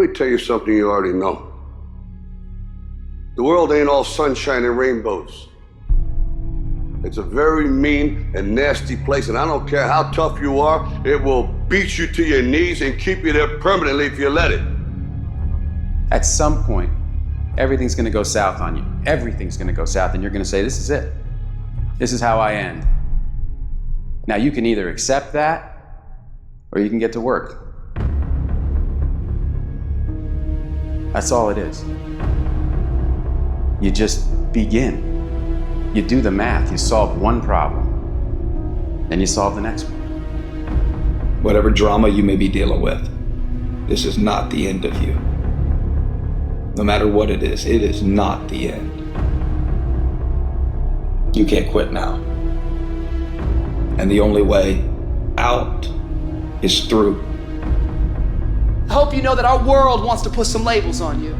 Let me tell you something you already know. The world ain't all sunshine and rainbows. It's a very mean and nasty place, and I don't care how tough you are, it will beat you to your knees and keep you there permanently if you let it. At some point, everything's gonna go south on you. Everything's gonna go south, and you're gonna say, this is it. This is how I end. Now, you can either accept that, or you can get to work. That's all it is. You just begin. You do the math, you solve one problem, then you solve the next one. Whatever drama you may be dealing with, this is not the end of you. No matter what it is not the end. You can't quit now. And the only way out is through. I hope you know that our world wants to put some labels on you.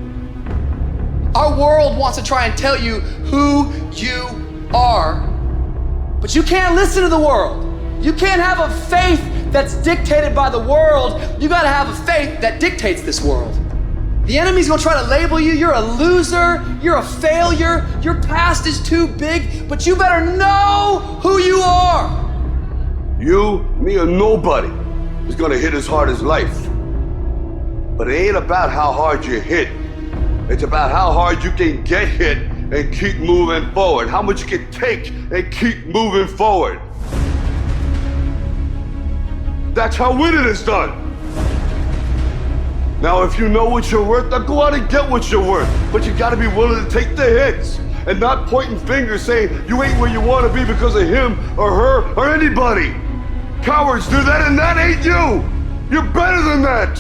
Our world wants to try and tell you who you are, but you can't listen to the world. You can't have a faith that's dictated by the world. You gotta have a faith that dictates this world. The enemy's gonna try to label you. You're a loser, you're a failure, your past is too big, but you better know who you are. You, me, or nobody is gonna hit as hard as life. But it ain't about how hard you hit. It's about how hard you can get hit and keep moving forward. How much you can take and keep moving forward. That's how winning is done. Now, if you know what you're worth, now go out and get what you're worth. But you gotta be willing to take the hits and not pointing fingers saying you ain't where you wanna be because of him or her or anybody. Cowards do that, and that ain't you. You're better than that.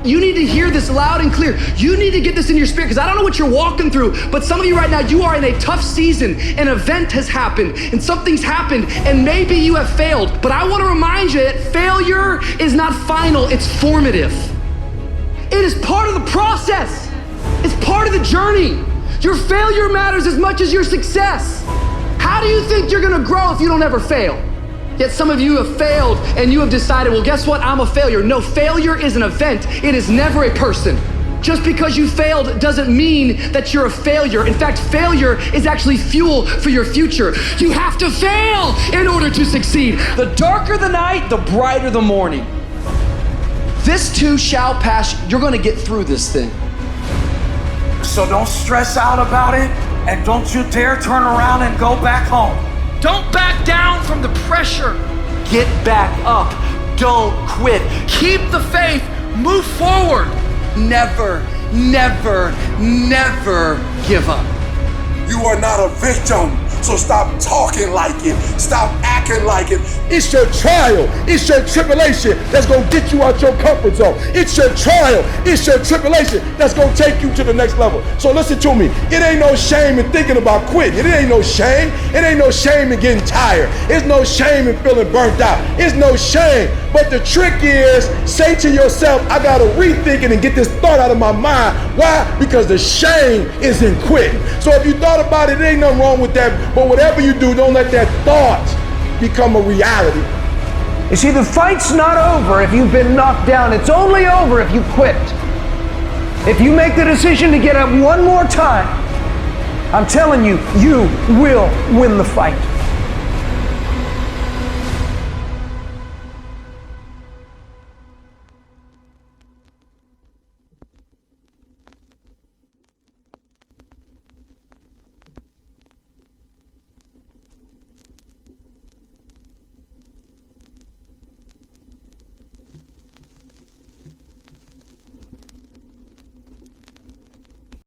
You need to hear this loud and clear. You need to get this in your spirit, because I don't know what you're walking through, but some of you right now, you are in a tough season. An event has happened and something's happened, and maybe you have failed. But I want to remind you that failure is not final, it's formative. It is part of the process. It's part of the journey. Your failure matters as much as your success. How do you think you're gonna grow if you don't ever fail? Yet some of you have failed and you have decided, well, guess what? I'm a failure. No, failure is an event. It is never a person. Just because you failed doesn't mean that you're a failure. In fact, failure is actually fuel for your future. You have to fail in order to succeed. The darker the night, the brighter the morning. This too shall pass. You're gonna get through this thing. So don't stress out about it, and don't you dare turn around and go back home. Don't back down from the pressure. Get back up. Don't quit. Keep the faith. Move forward. Never, never, never give up. You are not a victim, so stop talking like it. Stop acting like it. It's your trial, it's your tribulation that's gonna get you out your comfort zone. It's your trial, it's your tribulation that's gonna take you to the next level. So listen to me, it ain't no shame in thinking about quitting. It ain't no shame. It ain't no shame in getting tired. It's no shame in feeling burnt out. It's no shame. But the trick is, say to yourself, I gotta rethink it and get this thought out of my mind. Why? Because the shame is in quitting. So if you thought about it, there ain't nothing wrong with that. But whatever you do, don't let that thought become a reality. You see, the fight's not over if you've been knocked down. It's only over if you quit. If you make the decision to get up one more time, I'm telling you, you will win the fight.